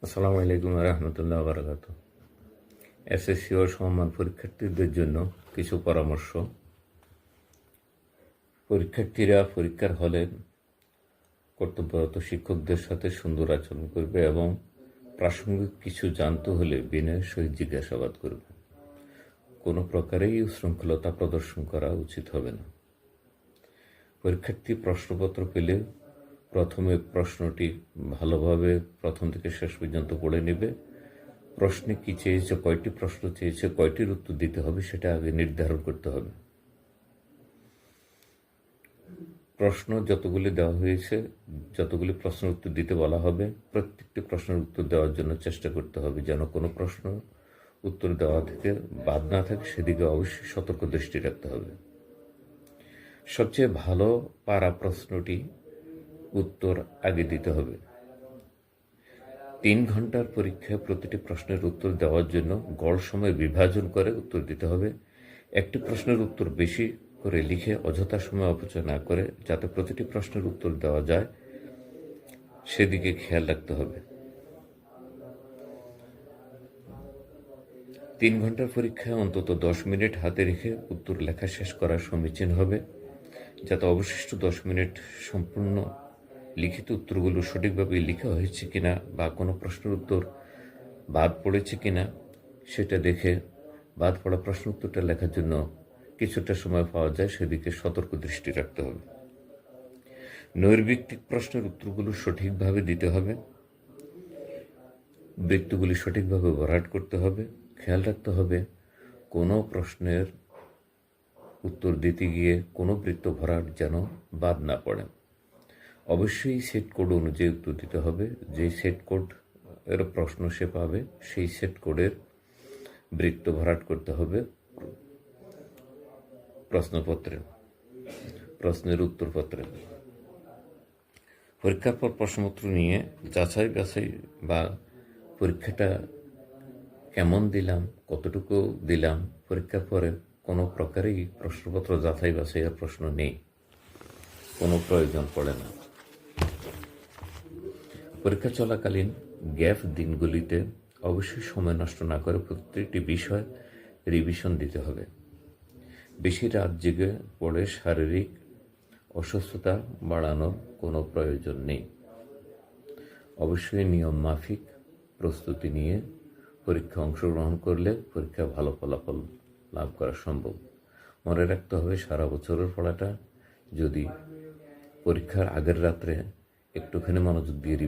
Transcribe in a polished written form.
আসসালামু আলাইকুম রহমতুল্লাহ বারাকাত। এসএসসি ও সমমান পরীক্ষার্থীদের জন্য কিছু পরামর্শ। পরীক্ষার্থীরা পরীক্ষার হলে কর্তব্যরত শিক্ষকদের সাথে সুন্দর আচরণ করবে এবং প্রাসঙ্গিক কিছু জানতে হলে বিনয়ের সহিত জিজ্ঞাসাবাদ করবে। কোনো প্রকারেই উশৃঙ্খলতা প্রদর্শন করা উচিত হবে না। পরীক্ষার্থী প্রশ্নপত্র পেলে প্রথমে প্রশ্নটি ভালোভাবে প্রথম থেকে শেষ পর্যন্ত পড়ে নেবে। প্রশ্নে কি চেয়েছে, কয়টি প্রশ্ন চেয়েছে, কয়টির উত্তর দিতে হবে সেটা আগে নির্ধারণ করতে হবে। প্রশ্ন যতগুলি দেওয়া হয়েছে, যতগুলি প্রশ্নের উত্তর দিতে বলা হবে, প্রত্যেকটি প্রশ্নের উত্তর দেওয়ার জন্য চেষ্টা করতে হবে, যেন কোনো প্রশ্ন উত্তর দেওয়া থেকে বাদ না থাকে, সেদিকে অবশ্যই সতর্ক দৃষ্টি রাখতে হবে। সবচেয়ে ভালো পারা প্রশ্নটি উত্তর আগে দিতে হবে। 3 ঘন্টার পরীক্ষায় প্রতিটি প্রশ্নের উত্তর দেওয়ার জন্য গড় সময় বিভাজন করে উত্তর দিতে হবে। একটি প্রশ্নের উত্তর বেশি করে লিখে অযথা সময় অপচয় না করে যাতে প্রতিটি প্রশ্নের উত্তর দেওয়া যায় সেদিকে খেয়াল রাখতে হবে। 3 ঘন্টার পরীক্ষায় অন্তত 10 মিনিট হাতে রেখে উত্তর লেখা শেষ করা সমীচীন হবে, যাতে অবশিষ্ট 10 মিনিট সম্পূর্ণ লিখিত উত্তরগুলো সঠিকভাবে লেখা হয়েছে কিনা বা কোনো প্রশ্নের উত্তর বাদ পড়েছে কিনা সেটা দেখে বাদ পড়া প্রশ্ন উত্তরটা লেখার জন্য কিছুটা সময় পাওয়া যায়, সেদিকে সতর্ক দৃষ্টি রাখতে হবে। নৈর্ব্যক্তিক প্রশ্নের উত্তরগুলো সঠিকভাবে দিতে হবে। বৃত্তগুলি সঠিকভাবে ভরাট করতে হবে। খেয়াল রাখতে হবে কোনো প্রশ্নের উত্তর দিতে গিয়ে কোনো বৃত্ত ভরাট যেন বাদ না পড়ে। অবশ্যই সেট কোড অনুযায়ী উত্তর দিতে হবে। যে সেট কোড এর প্রশ্ন সে পাবে সেই সেট কোডের বৃত্ত ভরাট করতে হবে প্রশ্নের উত্তরপত্রে। পরীক্ষার পর প্রশ্নপত্র নিয়ে যাচাই বাছাই বা পরীক্ষাটা কেমন দিলাম, কতটুকু দিলাম, পরীক্ষার পরে কোনো প্রকারেই প্রশ্নপত্র যাচাই বাছাইয়ের প্রশ্ন নেই, কোনো প্রয়োজন পড়ে না। পরীক্ষা চলাকালীন গ্যাপ দিনগুলিতে অবশ্যই সময় নষ্ট না করে প্রতিটি বিষয় রিভিশন দিতে হবে। বেশি রাত জেগে পড়ে শারীরিক অসুস্থতা বাড়ানোর কোনো প্রয়োজন নেই। অবশ্যই নিয়ম মাফিক প্রস্তুতি নিয়ে পরীক্ষা অংশগ্রহণ করলে পরীক্ষা ভালো ফলাফল লাভ করা সম্ভব। মনে রাখতে হবে সারা বছরের পড়াটা যদি পরীক্ষার আগের রাত্রে একটুখানি মনোযোগ দিয়ে